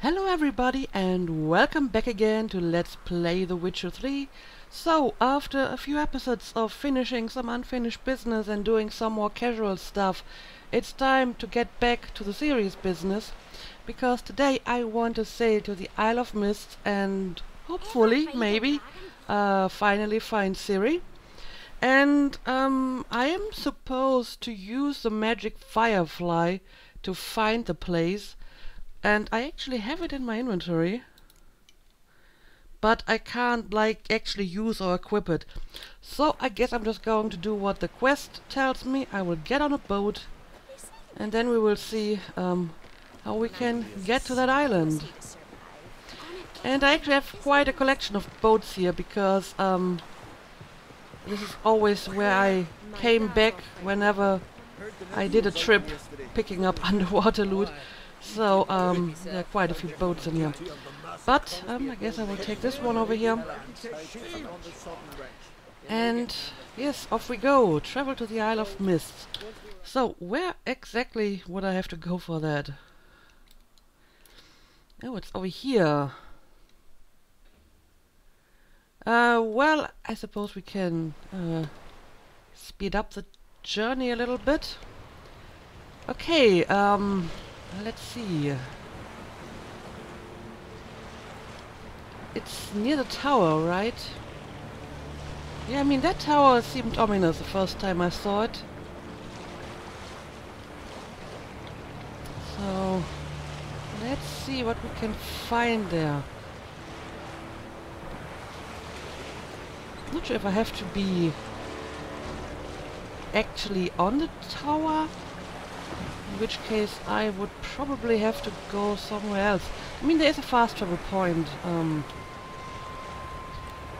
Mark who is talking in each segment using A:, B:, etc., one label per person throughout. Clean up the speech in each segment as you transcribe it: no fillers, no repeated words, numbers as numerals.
A: Hello everybody and welcome back again to Let's Play The Witcher 3. So, after a few episodes of finishing some unfinished business and doing some more casual stuff, it's time to get back to the serious business, because today I want to sail to the Isle of Mist and hopefully, maybe, finally find Ciri. And I am supposed to use the magic firefly to find the place. And I actually have it in my inventory, but I can't actually use or equip it. So I guess I'm just going to do what the quest tells me. I will get on a boat and then we will see how we can get to that island. And I actually have quite a collection of boats here, because this is always where I came back whenever I did a trip picking up underwater loot. So, there are quite a few boats in here. But, I guess I will take this one over here. And, yes, off we go. Travel to the Isle of Mist. So, where exactly would I have to go for that? Oh, it's over here. Well, I suppose we can speed up the journey a little bit. Okay, let's see. It's near the tower, right? Yeah, I mean, that tower seemed ominous the first time I saw it. So, let's see what we can find there. Not sure if I have to be actually on the tower, in which case I would probably have to go somewhere else. I mean, there is a fast travel point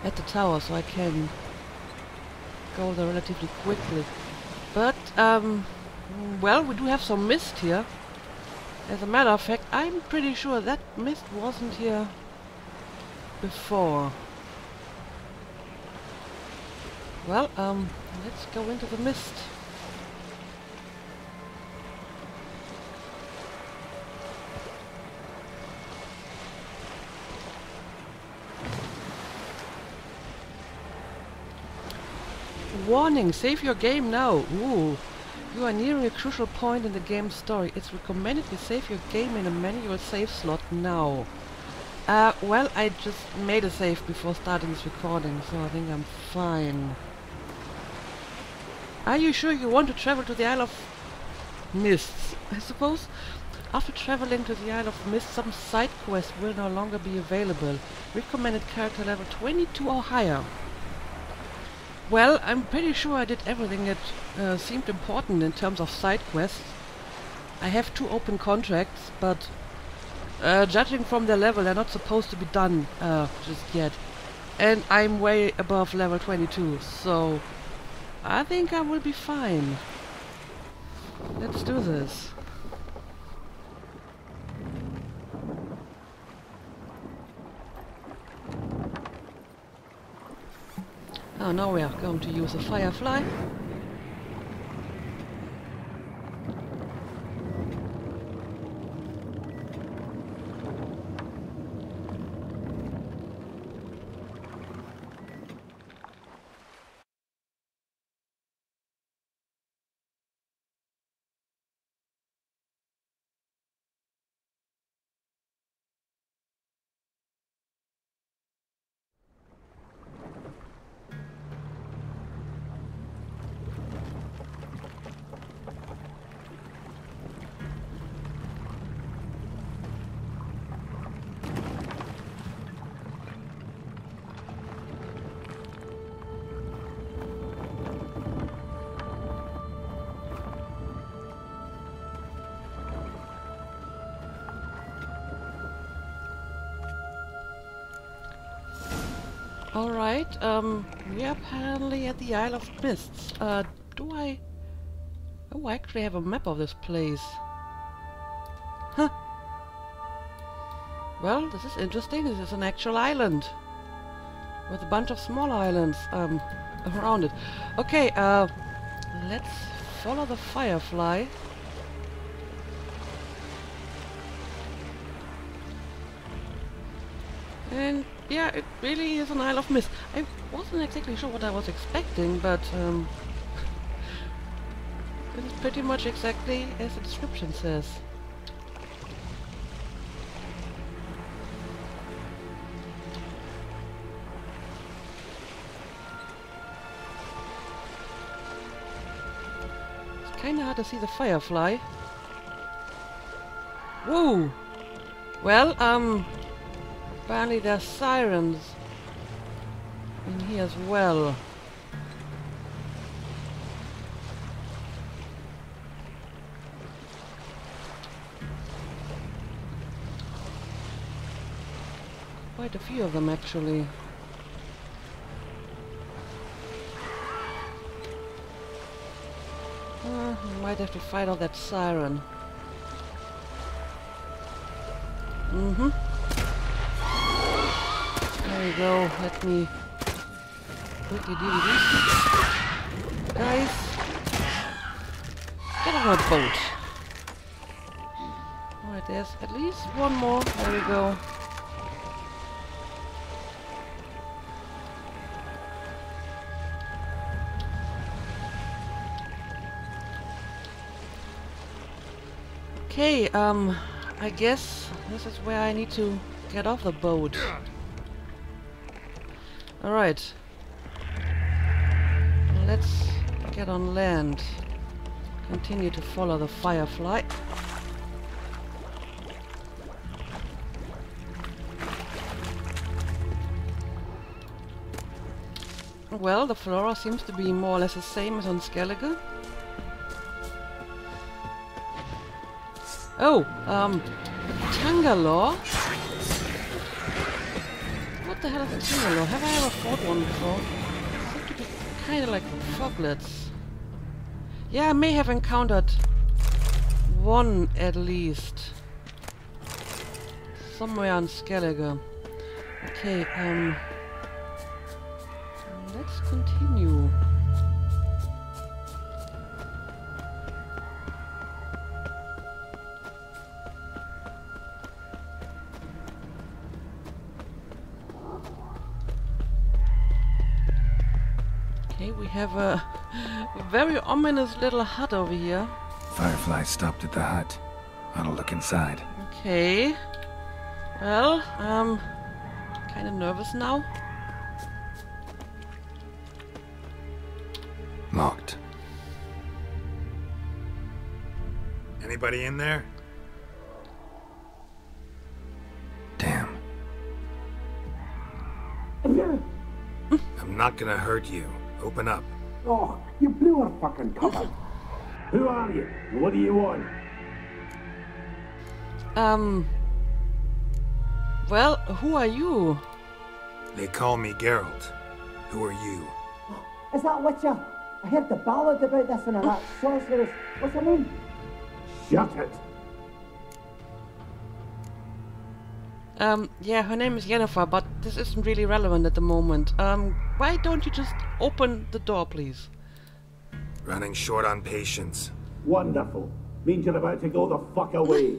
A: at the tower, so I can go there relatively quickly. But, well, we do have some mist here. As a matter of fact, I'm pretty sure that mist wasn't here before. Well, let's go into the mist. Warning, save your game now. Ooh. You are nearing a crucial point in the game's story. It's recommended you save your game in a manual save slot now. Well, I just made a save before starting this recording, so I think I'm fine. Are you sure you want to travel to the Isle of Mist? I suppose. After traveling to the Isle of Mist, some side quests will no longer be available. Recommended character level 22 or higher. Well, I'm pretty sure I did everything that seemed important in terms of side quests. I have 2 open contracts, but judging from their level, they're not supposed to be done just yet. And I'm way above level 22, so I think I will be fine. Let's do this. Oh, now we are going to use a firefly. Alright, we are apparently at the Isle of Mists. Do I... Oh, I actually have a map of this place. Huh. Well, this is interesting. This is an actual island. With a bunch of small islands around it. Okay, let's follow the firefly. And yeah, it really is an Isle of Mist. I wasn't exactly sure what I was expecting, but this is pretty much exactly as the description says. It's kinda hard to see the firefly. Whoa! Well, apparently there's sirens in here as well. Quite a few of them, actually. Might have to fight off that siren. There we go. Let me quickly do this. Guys, get on a boat. Alright, there's at least one more. There we go. Okay, I guess this is where I need to get off the boat. Alright. Let's get on land. Continue to follow the firefly. Well, the flora seems to be more or less the same as on Skellige. Oh, Tangalore? What the hell is a Tangalore? Have I ever fought one before? Seem to be kinda like foglets. Yeah, I may have encountered one at least. Somewhere on Skellige. Okay, let's continue. Okay, we have a very ominous little hut over here.
B: Firefly stopped at the hut. I'll look inside.
A: Okay. Well, kind of nervous now.
B: Locked.
C: Anybody in there?
B: Damn.
C: I'm not gonna hurt you. Open up.
D: Oh, you blew our fucking cover. Who are you? What do you want?
A: Well, who are you?
C: They call me Geralt. Who are you?
D: Is that Witcher? I heard the ballad about this and that sorceress. What's her name? Shut it.
A: Yeah, her name is Yennefer, but this isn't really relevant at the moment. Why don't you just open the door, please?
C: Running short on patience.
D: Wonderful. Means you're about to go the fuck away.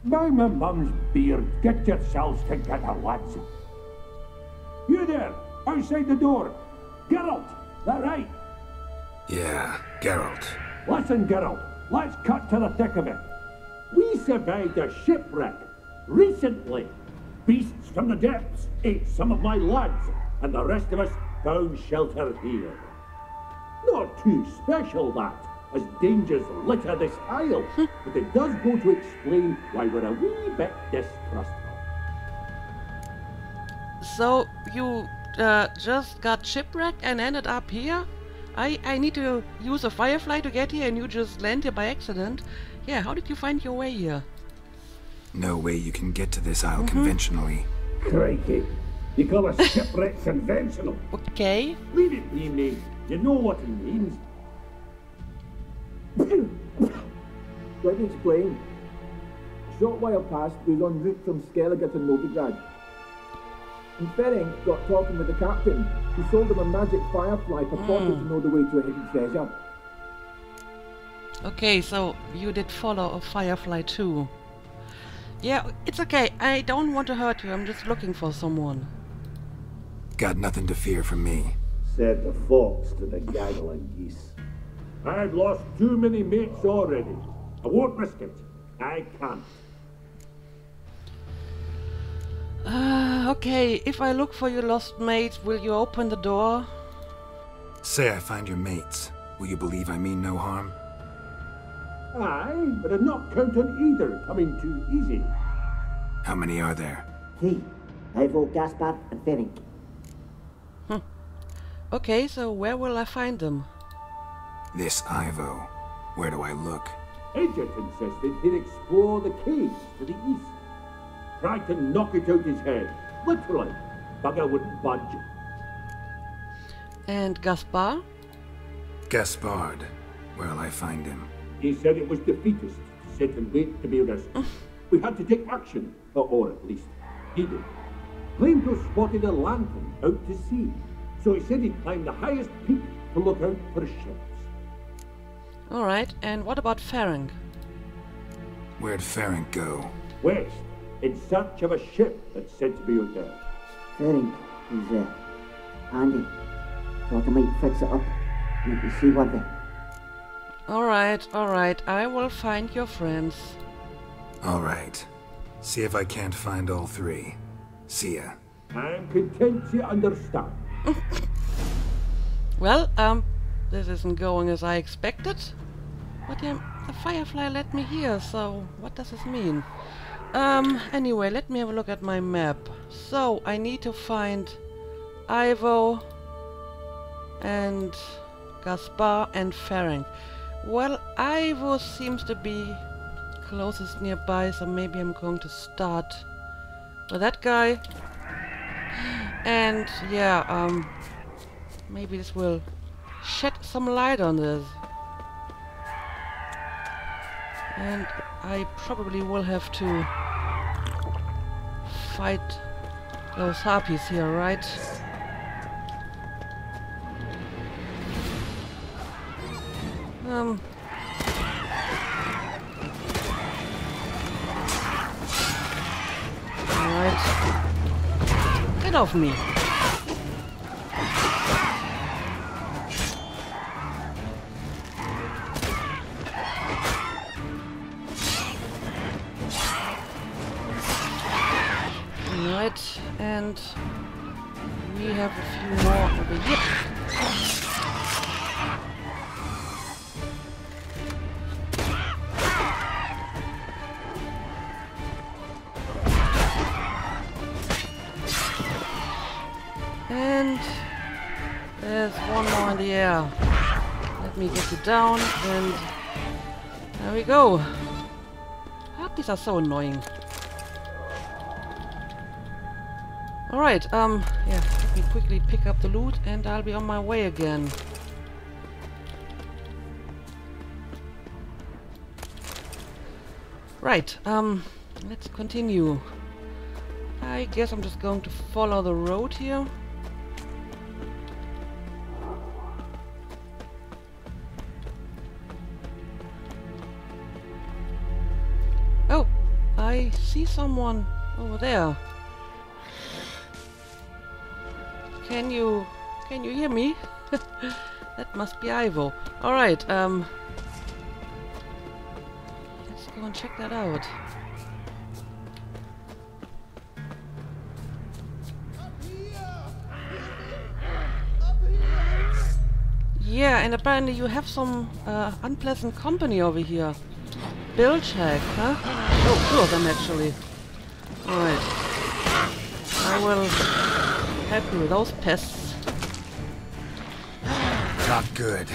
D: By my mum's beard, get yourselves together, lads. You there, outside the door. Geralt, that right?
C: Yeah, Geralt.
D: Listen, Geralt, let's cut to the thick of it. We survived a shipwreck recently. Beasts from the depths ate some of my lads, and the rest of us found shelter here. Not too special, that, as dangers litter this isle, but it does go to explain why we're a wee bit distrustful.
A: So, you just got shipwrecked and ended up here? I need to use a firefly to get here and you just land here by accident? Yeah, how did you find your way here?
B: No way you can get to this isle conventionally.
D: Crikey, you call a shipwreck conventional?
A: Okay.
D: Leave it be, mate. You know what it means.
E: Let me explain. A short while past, we was en route from Skellige to Novigrad. And Ferenc got talking with the captain, who sold him a magic firefly purported to know the way to a hidden treasure.
A: Okay, so you did follow a firefly too. Yeah, it's okay. I don't want to hurt you. I'm just looking for someone.
B: Got nothing to fear from me.
D: Said the fox to the gaggle of geese. I've lost too many mates already. I won't risk it. I can't.
A: Okay, if I look for your lost mates, will you open the door?
B: Say I find your mates. Will you believe I mean no harm?
D: Aye, but I'd not count on either coming too easy.
B: How many are there?
F: 3. Ivo, Gaspar, and Ferenc.
A: Okay, so where will I find them?
B: This Ivo. Where do I look?
D: Edget insisted he'd explore the caves to the east. Tried to knock it out his head. Literally. Bugger wouldn't budge.
A: And Gaspar?
B: Gaspard. Where'll I find him?
D: He said it was defeatist to sit and wait to be risked. We had to take action, or at least he did. Claimed to have spotted a lantern out to sea, so he said he'd climb the highest peak to look out for ships.
A: Alright, and what about Ferenc?
B: Where'd Ferenc go?
D: West, in search of a ship that's said to be out there.
F: Ferenc is handy. Thought I might fix it up. Need to see what the...
A: Alright, I will find your friends.
B: Alright. See if I can't find all three. See ya.
D: I'm content to understand.
A: Well, this isn't going as I expected. But yeah, the Firefly let me here, so what does this mean? Anyway, let me have a look at my map. So, I need to find Ivo and Gaspar and Ferenc. Well, Ivo seems to be closest nearby, so maybe I'm going to start with that guy. And yeah, maybe this will shed some light on this. And I probably will have to fight those harpies here, right? Alright. Get off me. Alright, and we have a few more over here. And there's one more in the air. Let me get you down, and there we go. Harpies are so annoying. Alright, yeah, let me quickly pick up the loot and I'll be on my way again. Right, let's continue. I guess I'm just going to follow the road here. Oh, I see someone over there. Can you hear me? That must be Ivo. Alright, let's go and check that out. Yeah, and apparently you have some unpleasant company over here. Bilge Hag, huh? Oh, two of them actually. Alright. I will help you with those pests.
B: Not good.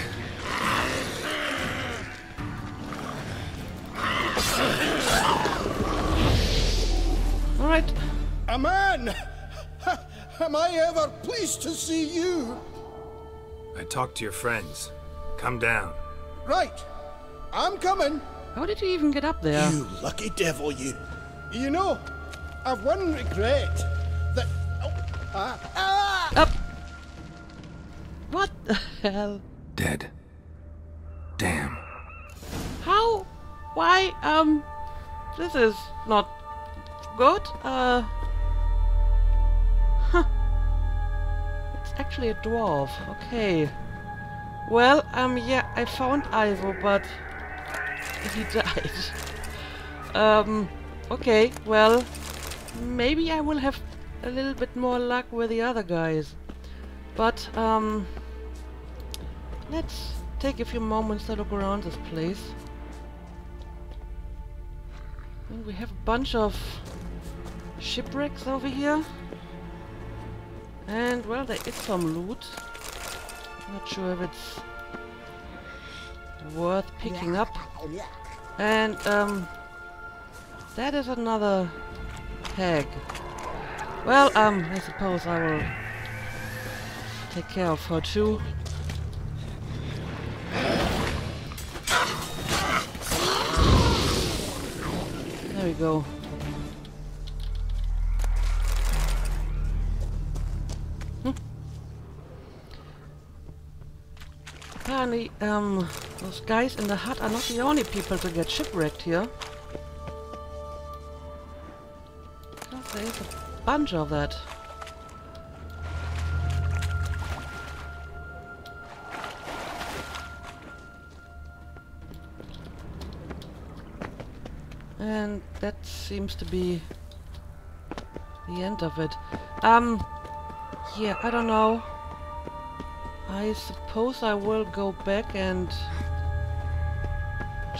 A: Alright.
G: A man! Am I ever pleased to see you?
C: I talked to your friends. Come down.
G: Right. I'm coming.
A: How did you even get up there?
G: You lucky devil, you. You know, I've one regret. That...
A: Up! What the hell?
B: Dead. Damn.
A: How? Why? This is not good. Huh. It's actually a dwarf. Okay. Well, yeah, I found Ivo, but he died. Okay, well, maybe I will have a little bit more luck with the other guys. But, let's take a few moments to look around this place. And we have a bunch of shipwrecks over here. And, well, there is some loot. Not sure if it's worth picking up. And, that is another hag. Well, I suppose I will take care of her too. There we go. Apparently, those guys in the hut are not the only people to get shipwrecked here. Because there is a bunch of that. And that seems to be the end of it. Yeah, I don't know. I suppose I will go back and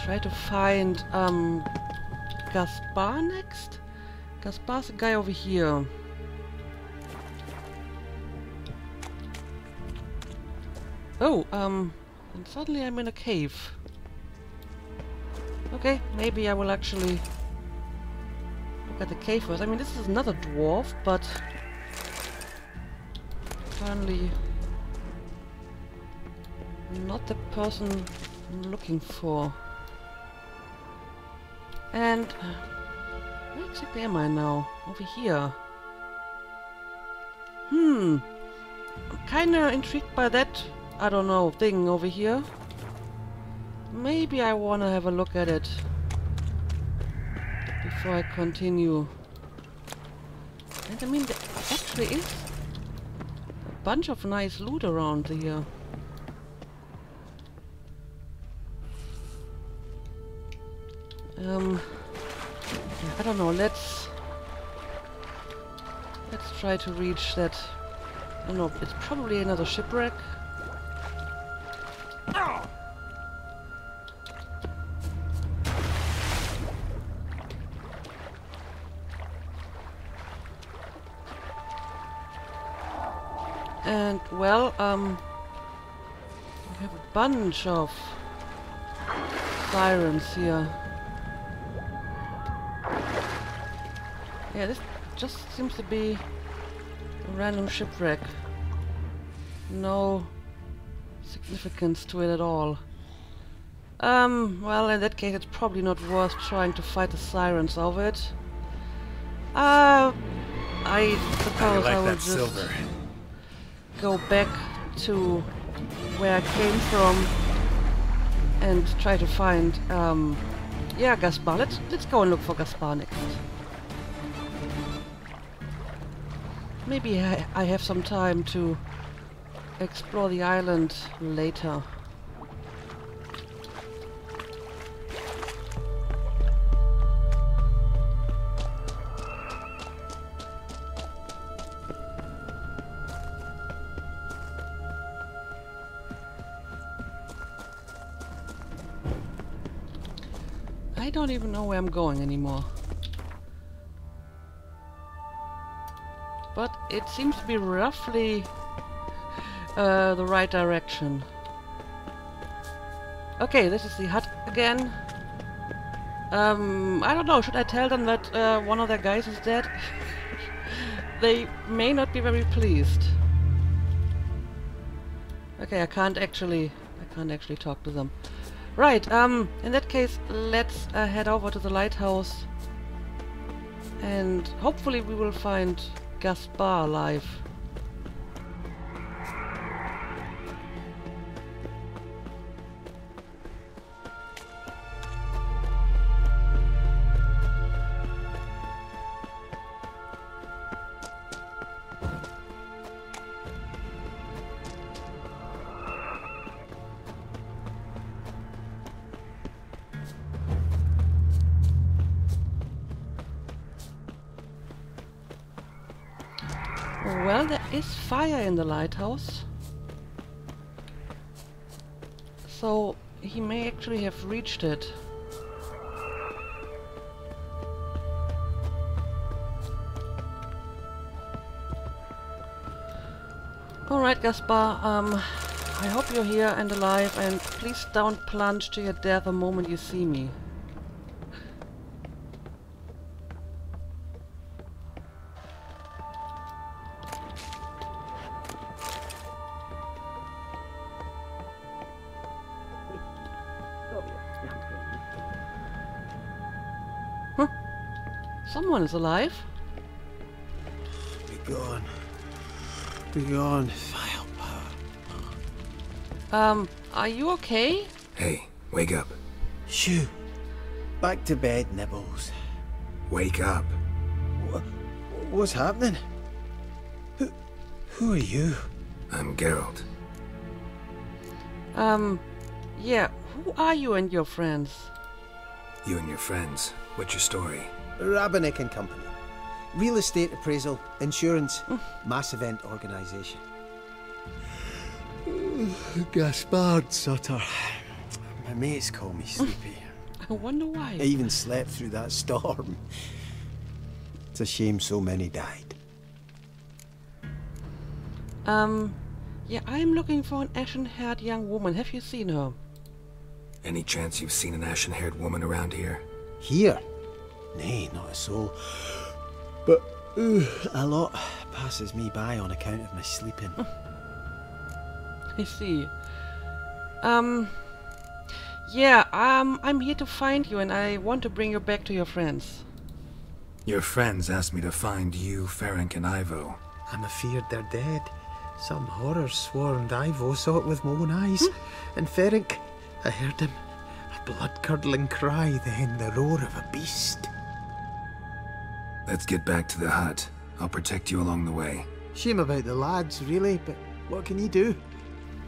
A: try to find Gaspar next. Gaspar's the guy over here. Oh, and suddenly I'm in a cave. Okay, maybe I will actually look at the cave first. I mean, this is another dwarf, but apparently not the person I'm looking for. And where exactly am I now? Over here. I'm kinda intrigued by that, I don't know, thing over here. Maybe I wanna have a look at it before I continue. And I mean, there actually is a bunch of nice loot around here. Yeah, I don't know, let's try to reach that. I don't know, it's probably another shipwreck. And, well, we have a bunch of sirens here. Yeah, this just seems to be a random shipwreck. No significance to it at all. Well, in that case, it's probably not worth trying to fight the sirens of it. I suppose I will just go back to where I came from and try to find, yeah, Gaspar. Let's go and look for Gaspar next. Maybe I have some time to explore the island later. I don't even know where I'm going anymore. But it seems to be roughly the right direction. Okay, this is the hut again. I don't know, should I tell them that one of their guys is dead? They may not be very pleased. Okay, I can't actually talk to them. Right, in that case, let's head over to the lighthouse and hopefully we will find Gaspar alive. Well, there is fire in the lighthouse. So he may actually have reached it. Alright, Gaspar, I hope you're here and alive, and please don't plunge to your death the moment you see me. Huh? Someone is alive?
H: Be gone. Be gone, vile power.
A: Are you okay?
B: Hey, wake up.
H: Shoo. Back to bed, Nibbles.
B: Wake up.
H: What's happening? Who are you?
B: I'm Geralt.
A: Yeah, who are you and your friends?
B: You and your friends. What's your story?
H: Rabbinick and Company. Real estate appraisal, insurance, mass event organisation. Gaspard Sutter. My mates call me Sleepy.
A: I wonder why.
H: I even slept through that storm. It's a shame so many died.
A: Yeah, I'm looking for an ashen-haired young woman. Have you seen her?
B: Any chance you've seen an ashen-haired woman around here?
H: Here? Nay, not a soul. But a lot passes me by on account of my sleeping.
A: I see. Yeah, I'm here to find you, and I want to bring you back to your friends.
B: Your friends asked me to find you, Ferenc, and Ivo.
H: I'm afeard they're dead. Some horror swarmed Ivo, saw it with my own eyes. And Ferenc, I heard him. A blood-curdling cry, then the roar of a beast.
B: Let's get back to the hut. I'll protect you along the way.
H: Shame about the lads, really, but what can you do?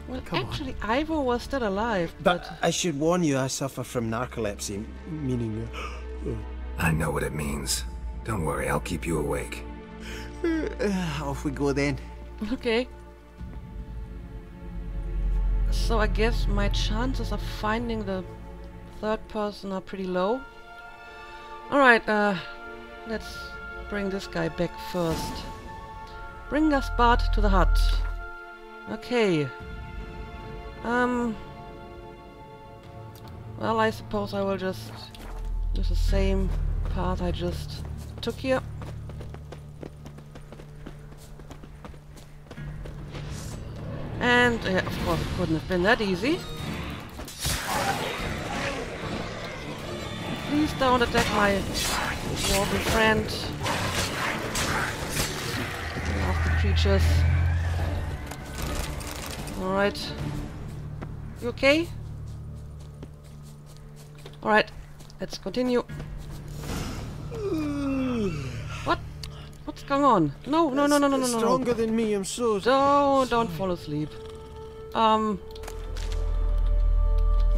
A: Well,
H: Come
A: actually, Ivo was still alive,
H: But I should warn you, I suffer from narcolepsy, meaning...
B: I know what it means. Don't worry, I'll keep you awake.
H: Off we go then.
A: Okay. So I guess my chances of finding the third person are pretty low. Alright, let's bring this guy back first. Bring Gaspard to the hut. Okay. Well, I suppose I will just use the same path I just took here. And, of course, it couldn't have been that easy. Please don't attack my dwarven friend. Of the creatures. Alright. You okay? Alright, let's continue. What? What's going on? No.
H: Stronger than me, I'm so...
A: Don't fall asleep.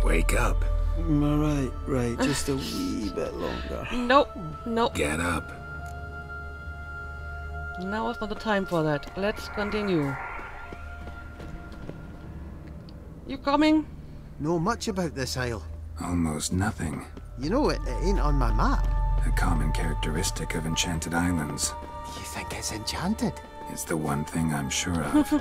B: Wake up.
H: Right, just a wee bit longer.
A: Nope.
B: Get up.
A: Now is not the time for that. Let's continue. You coming?
H: Know much about this isle.
B: Almost nothing.
H: You know, it ain't on my map.
B: A common characteristic of enchanted islands.
H: You think it's enchanted?
B: It's the one thing I'm sure of.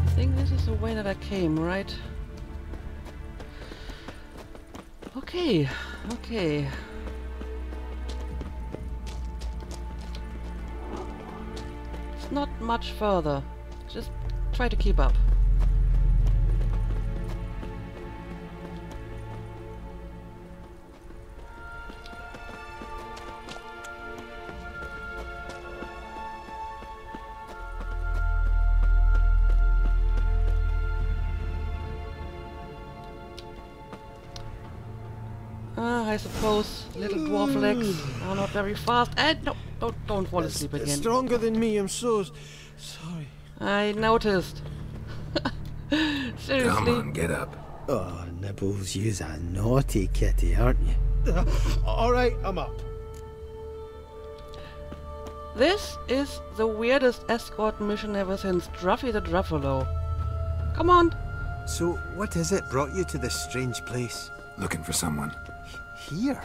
A: I think this is the way that I came, right? Okay. It's not much further. Just try to keep up. I suppose little dwarf legs are not very fast. And no, don't fall asleep
H: It's
A: again.
H: stronger than me, I'm so sorry.
A: I noticed. Seriously.
B: Come on, get up.
H: Oh, Nibbles, you's a naughty kitty, aren't you?
G: Alright, I'm up.
A: This is the weirdest escort mission ever since Druffy the Druffalo. Come on!
H: So, what is it brought you to this strange place?
B: Looking for someone.
H: Here?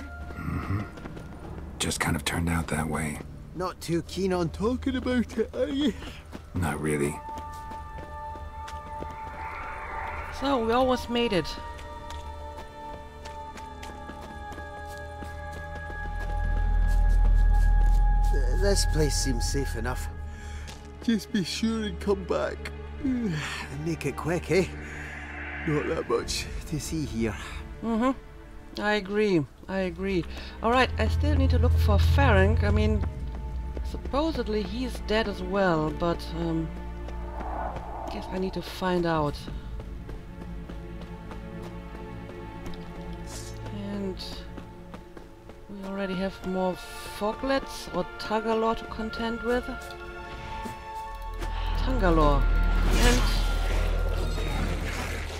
B: Just kind of turned out that way.
H: Not too keen on talking about it, are you?
B: Not really.
A: So, we almost made it.
H: This place seems safe enough. Just be sure and come back. And make it quick, eh? Not that much to see here.
A: I agree. Alright, I still need to look for Ferenc. I mean, supposedly he's dead as well, but guess I need to find out. And we already have more Foglets or Tagalor to contend with. Tangalor.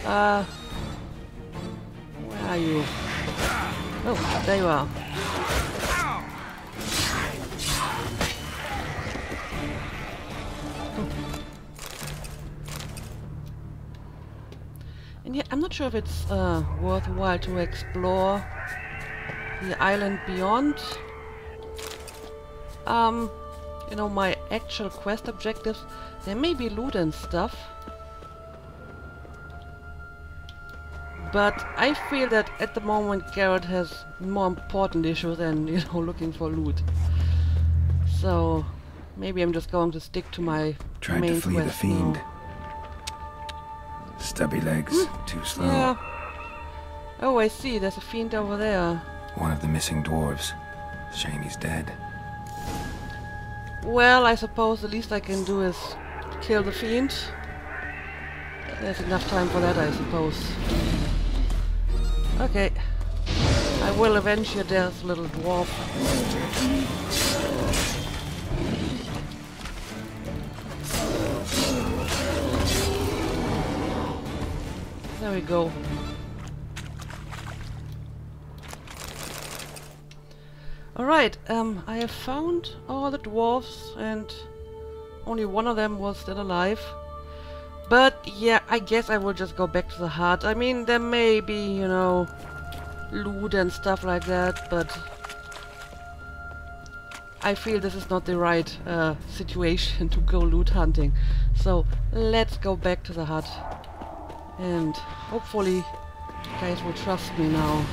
A: And where are you? Oh, there you are. And yeah, I'm not sure if it's worthwhile to explore the island beyond. You know, my actual quest objectives. There may be loot and stuff. But I feel that at the moment Garrett has more important issues than, you know, looking for loot. So maybe I'm just going to stick to my
B: Trying
A: main
B: to flee the
A: quest
B: fiend.
A: now.
B: Stubby legs, too slow.
A: Yeah. Oh, I see. There's a fiend over there.
B: One of the missing dwarves. Shame he's dead.
A: Well, I suppose the least I can do is kill the fiend. There's enough time for that, I suppose. Okay. I will avenge your death, little dwarf. There we go. Alright, I have found all the dwarves and only one of them was still alive. But yeah, I guess I will just go back to the hut. I mean, there may be, you know, loot and stuff like that, but I feel this is not the right situation to go loot hunting. So let's go back to the hut. And hopefully you guys will trust me now.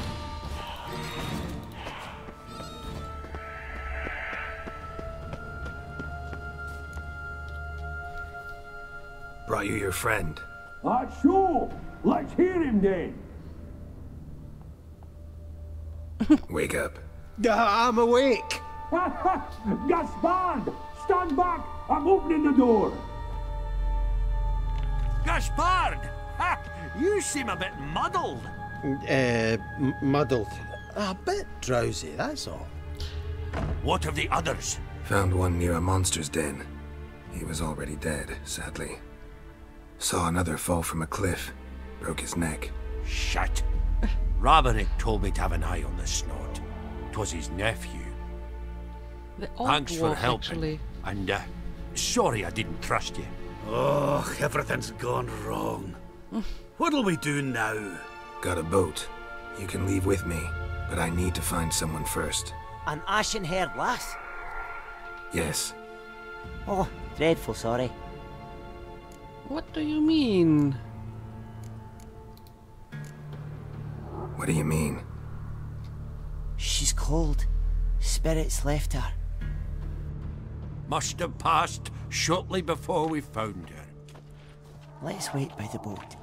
B: Brought you your friend.
D: Sure. Let's hear him then.
B: Wake up.
H: I'm awake.
D: Gaspard! Stand back! I'm opening the door.
C: Gaspard! Ha! You seem a bit muddled.
H: Muddled. A bit drowsy, that's all.
C: What of the others?
B: Found one near a monster's den. He was already dead, sadly. Saw another fall from a cliff. Broke his neck.
C: Shit. Raverick told me to have an eye on the snot. 'Twas his nephew.
A: The old
C: Thanks for
A: dwarf,
C: helping.
A: actually.
C: And, sorry I didn't trust you.
I: Oh, everything's gone wrong. What'll we do now?
B: Got a boat. You can leave with me, but I need to find someone first.
F: An ashen-haired lass?
B: Yes.
F: Oh, dreadful sorry.
A: What do you mean?
B: What do you mean?
F: She's cold. Spirits left her.
C: Must have passed shortly before we found her.
F: Let's wait by the boat.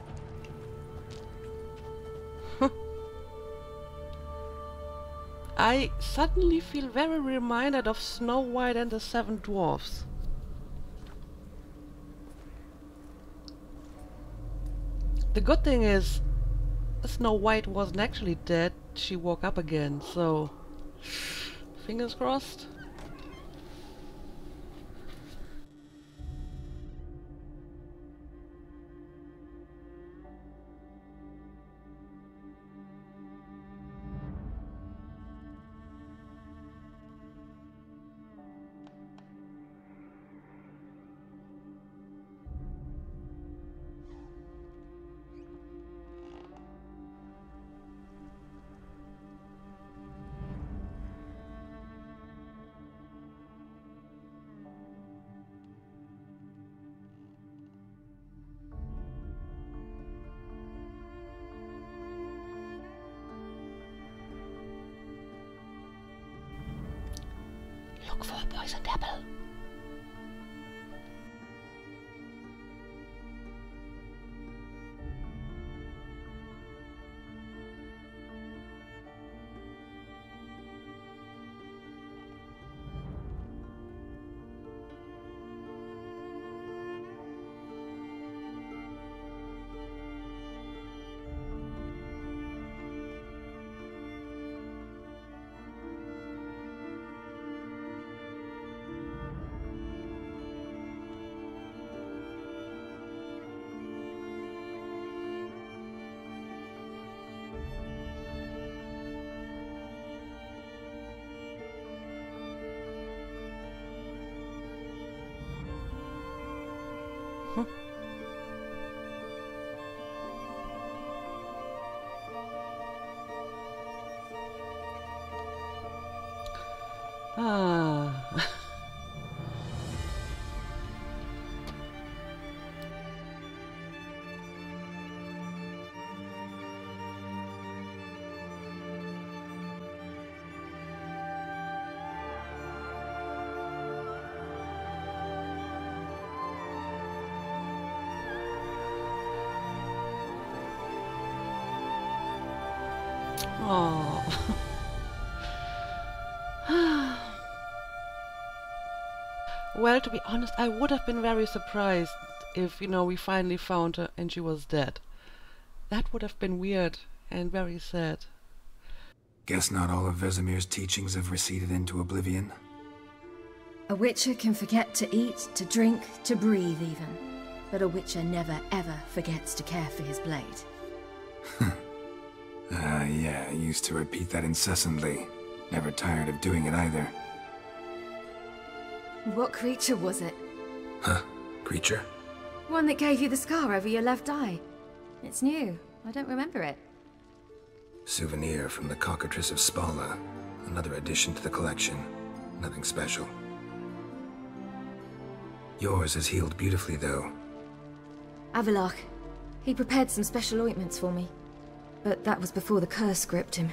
A: I suddenly feel very reminded of Snow White and the Seven Dwarfs. The good thing is, Snow White wasn't actually dead, she woke up again, so fingers crossed. Look for a poisoned apple. Ah. Oh. Well, to be honest, I would have been very surprised if, we finally found her and she was dead. That would have been weird and very sad.
B: Guess not all of Vesemir's teachings have receded into oblivion.
J: A witcher can forget to eat, to drink, to breathe even. But a witcher never ever forgets to care for his blade.
B: Yeah, I used to repeat that incessantly. Never tired of doing it either.
J: What creature was it?
B: Huh? Creature?
J: One that gave you the scar over your left eye. It's new. I don't remember it.
B: Souvenir from the cockatrice of Spala. Another addition to the collection. Nothing special. Yours has healed beautifully, though.
J: Avalok. He prepared some special ointments for me. But that was before the curse gripped him.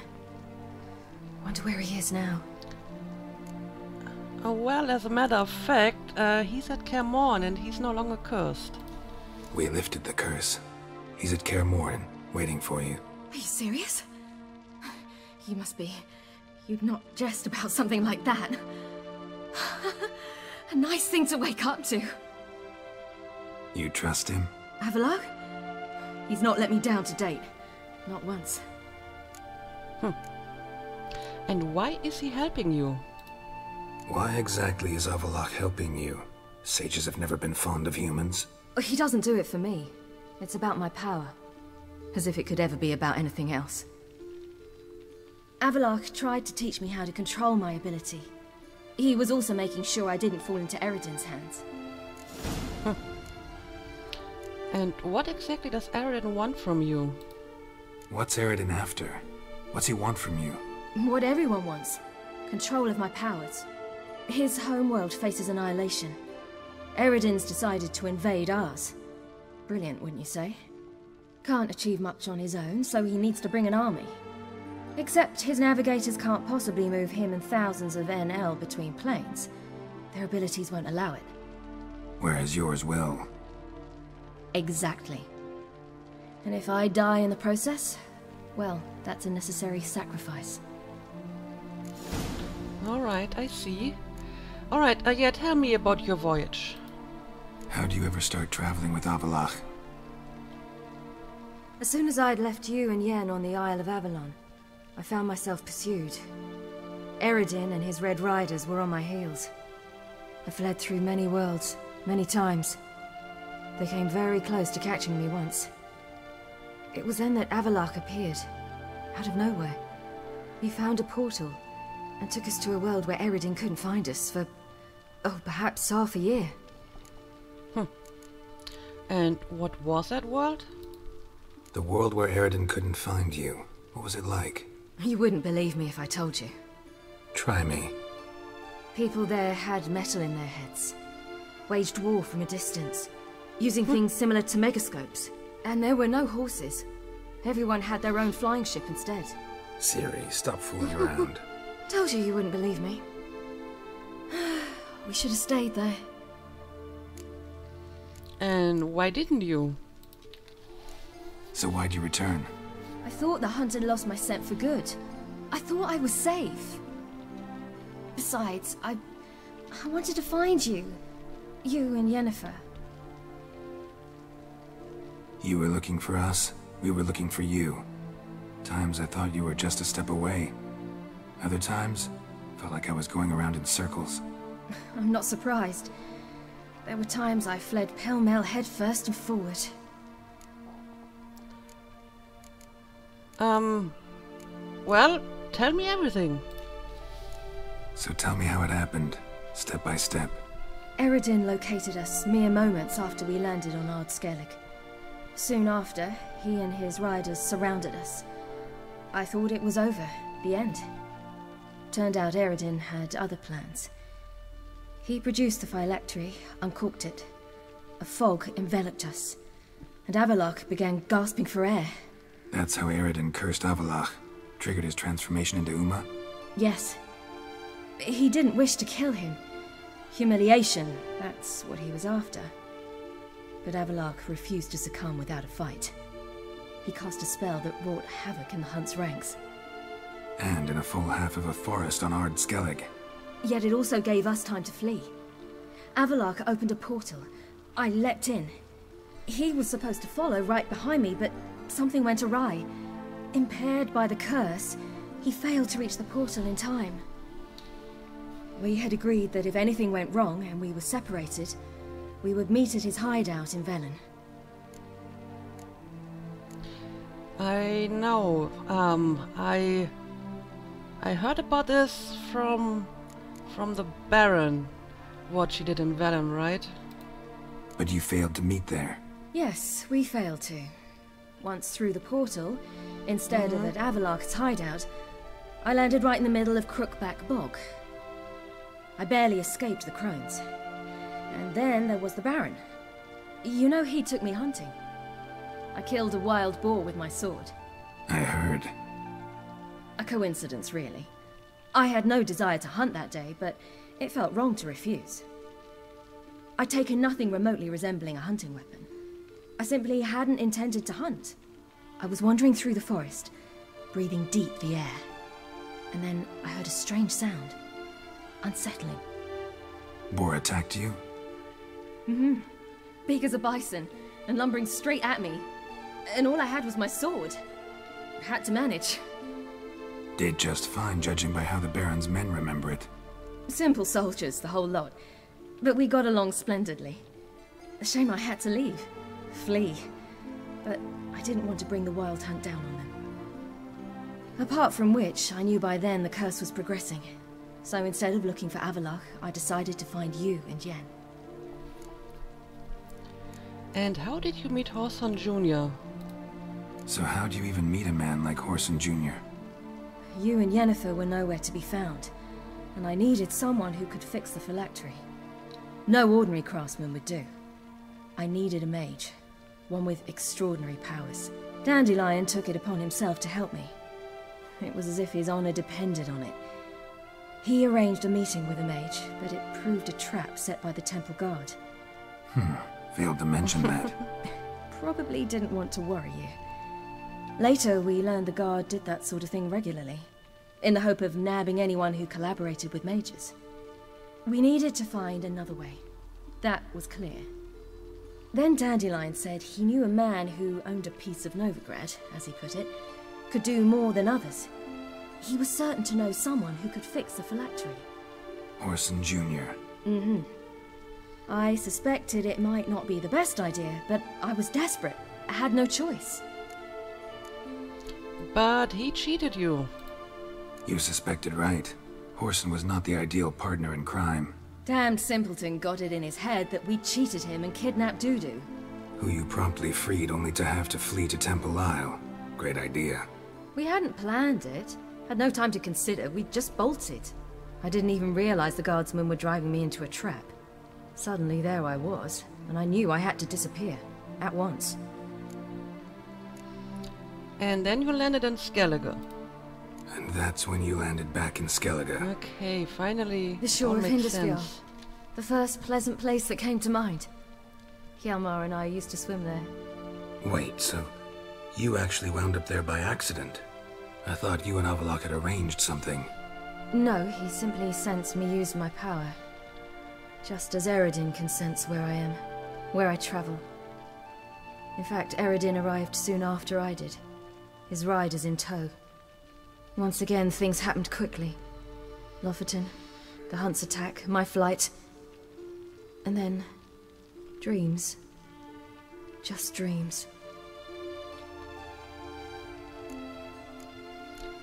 J: Wonder where he is now.
A: Oh, well, as a matter of fact, he's at Kaer Morhen and he's no longer cursed.
B: We lifted the curse. He's at Kaer Morhen, waiting for you.
J: Are you serious? You must be. You'd not jest about something like that. A nice thing to wake up to.
B: You trust him?
J: Avalok? He's not let me down to date. Not once.
A: And why is he helping you?
B: Why exactly is Avalok helping you? Sages have never been fond of humans.
J: He doesn't do it for me. It's about my power. As if it could ever be about anything else. Avalok tried to teach me how to control my ability. He was also making sure I didn't fall into Eredin's hands.
A: And what exactly does Eredin want from you?
B: What's Eredin after? What's he want from you?
J: What everyone wants. Control of my powers. His homeworld faces annihilation. Eredin's decided to invade ours. Brilliant, wouldn't you say? Can't achieve much on his own, so he needs to bring an army. Except his navigators can't possibly move him and thousands of NL between planes. Their abilities won't allow it.
B: Whereas yours will.
J: Exactly. And if I die in the process, well, that's a necessary sacrifice.
A: Alright, I see. Alright, yeah, tell me about your voyage.
B: How do you ever start traveling with Avalok?
J: As soon as I'd left you and Yen on the Isle of Avalon, I found myself pursued. Eredin and his Red Riders were on my heels. I fled through many worlds, many times. They came very close to catching me once. It was then that Avalok appeared, out of nowhere. He found a portal, and took us to a world where Eredin couldn't find us for, perhaps half a year.
A: And what was that world?
B: The world where Eredin couldn't find you. What was it like?
J: You wouldn't believe me if I told you.
B: Try me.
J: People there had metal in their heads. Waged war from a distance, using things similar to megascopes. And there were no horses. Everyone had their own flying ship instead.
B: Ciri, stop fooling around.
J: Told you you wouldn't believe me. We should have stayed there.
A: And why didn't you?
B: So why'd you return?
J: I thought the hunt had lost my scent for good. I thought I was safe. Besides, I wanted to find you. You and Yennefer.
B: You were looking for us, we were looking for you. Times I thought you were just a step away. Other times, felt like I was going around in circles.
J: I'm not surprised. There were times I fled pell-mell headfirst and forward.
A: Well, tell me everything.
B: So tell me how it happened, step by step.
J: Eredin located us mere moments after we landed on Ard Skellig. Soon after, he and his riders surrounded us. I thought it was over, the end. Turned out Eredin had other plans. He produced the phylactery, uncorked it. A fog enveloped us, and Avallac'h began gasping for air.
B: That's how Eredin cursed Avallac'h, triggered his transformation into Uma?
J: Yes. He didn't wish to kill him. Humiliation, that's what he was after. But Avallac'h refused to succumb without a fight. He cast a spell that wrought havoc in the hunt's ranks.
B: And in a full half of a forest on Ard Skellig.
J: Yet it also gave us time to flee. Avallac'h opened a portal. I leapt in. He was supposed to follow right behind me, but something went awry. Impaired by the curse, he failed to reach the portal in time. We had agreed that if anything went wrong and we were separated, we would meet at his hideout in Velen.
A: I know. I heard about this from the Baron, what she did in Velen, right?
B: But you failed to meet there.
J: Yes, we failed to. Once through the portal, instead of at Avallac'h's hideout, I landed right in the middle of Crookback Bog. I barely escaped the crones. And then there was the Baron. You know, he took me hunting. I killed a wild boar with my sword.
B: I heard.
J: A coincidence, really. I had no desire to hunt that day, but it felt wrong to refuse. I'd taken nothing remotely resembling a hunting weapon. I simply hadn't intended to hunt. I was wandering through the forest, breathing deep the air. And then I heard a strange sound. Unsettling.
B: Boar attacked you?
J: Mm-hmm. Big as a bison, and lumbering straight at me. And all I had was my sword. I had to manage.
B: Did just fine, judging by how the Baron's men remember it.
J: Simple soldiers, the whole lot. But we got along splendidly. A shame I had to leave. Flee. But I didn't want to bring the wild hunt down on them. Apart from which, I knew by then the curse was progressing. So instead of looking for Avallac'h, I decided to find you and Yen.
A: And how did you meet Horson Jr.?
B: So how'd you even meet a man like Horson Jr.?
J: You and Yennefer were nowhere to be found, and I needed someone who could fix the phylactery. No ordinary craftsman would do. I needed a mage, one with extraordinary powers. Dandelion took it upon himself to help me. It was as if his honor depended on it. He arranged a meeting with a mage, but it proved a trap set by the temple guard.
B: Failed to mention that.
J: Probably didn't want to worry you. Later, we learned the guard did that sort of thing regularly, in the hope of nabbing anyone who collaborated with mages. We needed to find another way. That was clear. Then Dandelion said he knew a man who owned a piece of Novigrad, as he put it, could do more than others. He was certain to know someone who could fix the phylactery.
B: Horson Jr.
J: Mm-hmm. I suspected it might not be the best idea, but I was desperate. I had no choice.
A: But he cheated you.
B: You suspected right. Horson was not the ideal partner in crime.
J: Damned simpleton got it in his head that we cheated him and kidnapped Dudu.
B: Who you promptly freed only to have to flee to Temple Isle. Great idea.
J: We hadn't planned it. Had no time to consider, we just bolted. I didn't even realize the guardsmen were driving me into a trap. Suddenly there I was, and I knew I had to disappear. At once.
A: And then you landed in Skellige.
B: And that's when you landed back in Skellige.
A: Okay, finally.
J: The shore
A: all
J: of
A: makes
J: Hindisfjord.
A: sense.
J: The first pleasant place that came to mind. Hjalmar and I used to swim there.
B: Wait, so you actually wound up there by accident? I thought you and Avalok had arranged something.
J: No, he simply sensed me use my power. Just as Eredin can sense where I am, where I travel. In fact, Eredin arrived soon after I did. His riders in tow. Once again, things happened quickly. Lofoten, the hunt's attack, my flight. And then... dreams. Just dreams.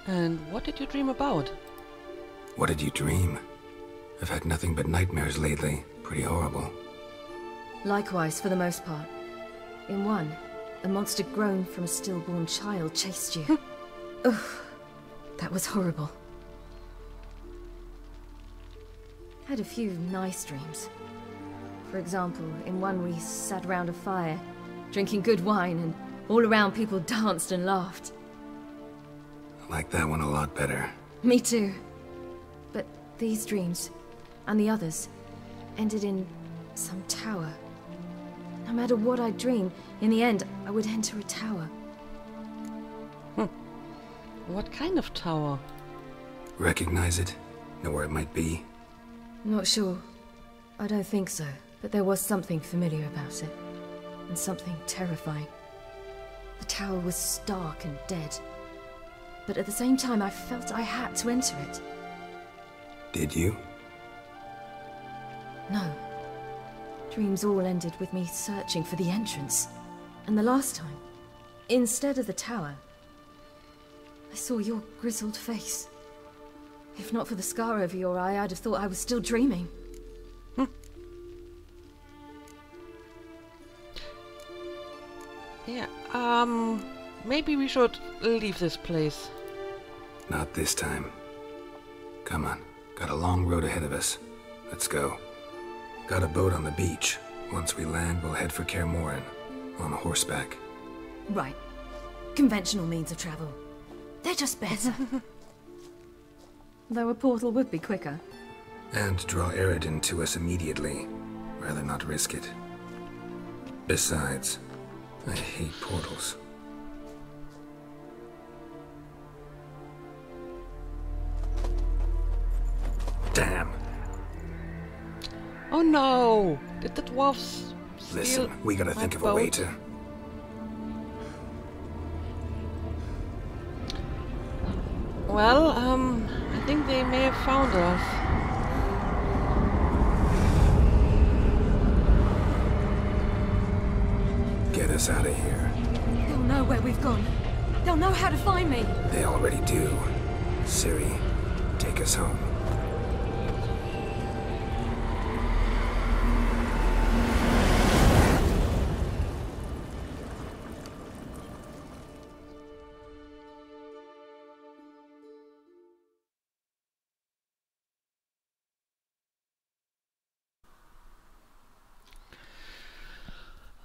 A: And what did you dream about?
B: What did you dream? I've had nothing but nightmares lately. Pretty horrible.
J: Likewise, for the most part. In one, a monster grown from a stillborn child chased you. Ugh, that was horrible. Had a few nice dreams. For example, in one we sat round a fire, drinking good wine, and all around people danced and laughed.
B: I like that one a lot better.
J: Me too. But these dreams, and the others, ended in some tower. No matter what I dream, in the end, I would enter a tower.
A: What kind of tower?
B: Recognize it? Know where it might be?
J: Not sure. I don't think so, but there was something familiar about it. And something terrifying. The tower was stark and dead. But at the same time, I felt I had to enter it.
B: Did you?
J: No. Dreams all ended with me searching for the entrance. And the last time, instead of the tower, I saw your grizzled face. If not for the scar over your eye, I'd have thought I was still dreaming.
A: Yeah, maybe we should leave this place.
B: Not this time. Come on, got a long road ahead of us. Let's go. Got a boat on the beach. Once we land, we'll head for Kaer Morhen, on horseback.
J: Right. Conventional means of travel. They're just better. Though a portal would be quicker.
B: And draw Eredin to us immediately. Rather not risk it. Besides, I hate portals. Damn.
A: Oh no! Did the dwarves steal
B: Listen, we gotta
A: my
B: think of a
A: boat?
B: way to...
A: Well, I think they may have found us.
B: Get us out of here.
J: They'll know where we've gone. They'll know how to find me.
B: They already do. Ciri, take us home.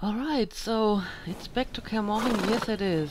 A: Alright, so it's back to Kaer Morhen. Yes, it is.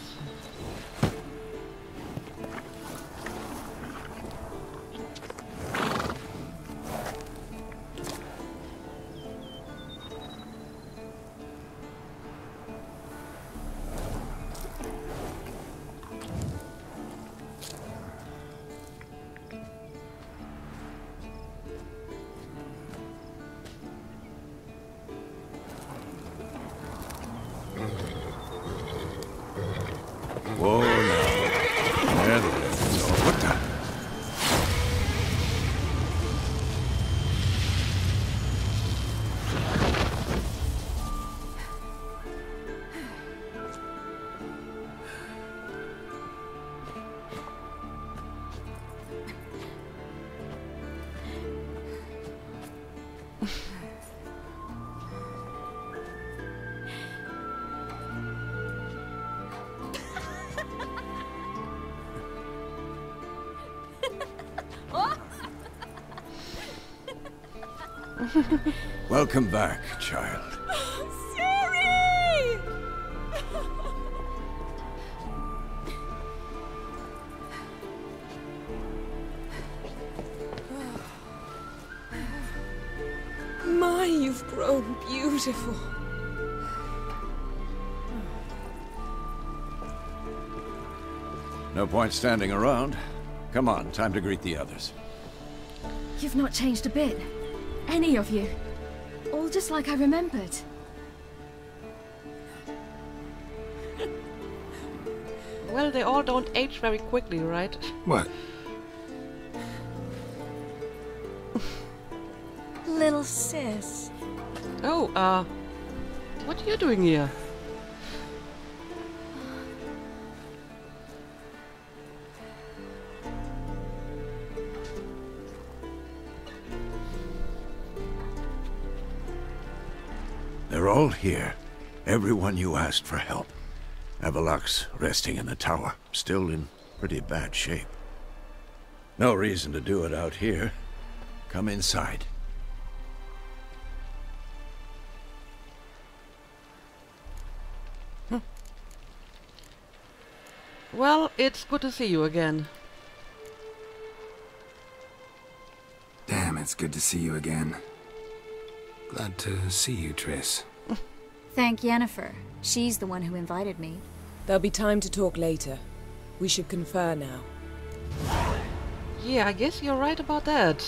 I: Whoa, now. There, what the? Welcome back, child.
J: Ciri!
K: so beautiful.
L: No point standing around. Come on, time to greet the others.
J: You've not changed a bit. Any of you. All just like I remembered.
A: Well, they all don't age very quickly, right?
B: What?
K: Little sis.
A: Oh, what are you doing here?
C: They're all here. Everyone you asked for help. Avalok's resting in the tower, still in pretty bad shape. No reason to do it out here. Come inside.
A: Well, it's good to see you again.
B: Damn, it's good to see you again. Glad to see you, Triss.
M: Thank Yennefer. She's the one who invited me.
K: There'll be time to talk later. We should confer now.
A: Yeah, I guess you're right about that.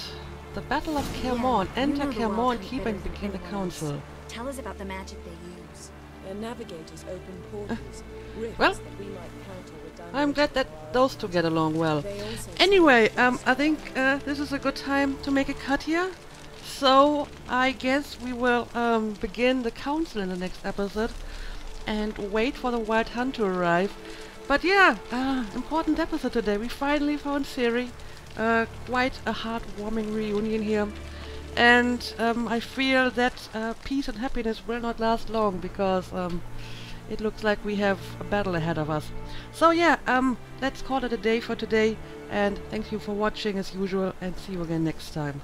A: The Battle of Kermorn.
M: Yeah,
A: Enter
M: you know the world
A: Kermorn,
M: can be
A: keep
M: better
A: and
M: than
A: begin the
M: anyone
A: council.
M: else. Tell us about the magic they use.
K: Their navigators open portals, rifts
A: well,
K: that we might counter redundant.
A: I'm glad that those two get along well.
K: They also
A: Anyway, I think this is a good time to make a cut here. So, I guess we will begin the council in the next episode and wait for the Wild Hunt to arrive. But yeah, important episode today. We finally found Ciri. Quite a heartwarming reunion here. And I feel that peace and happiness will not last long because it looks like we have a battle ahead of us. So yeah, let's call it a day for today. And thank you for watching as usual and see you again next time.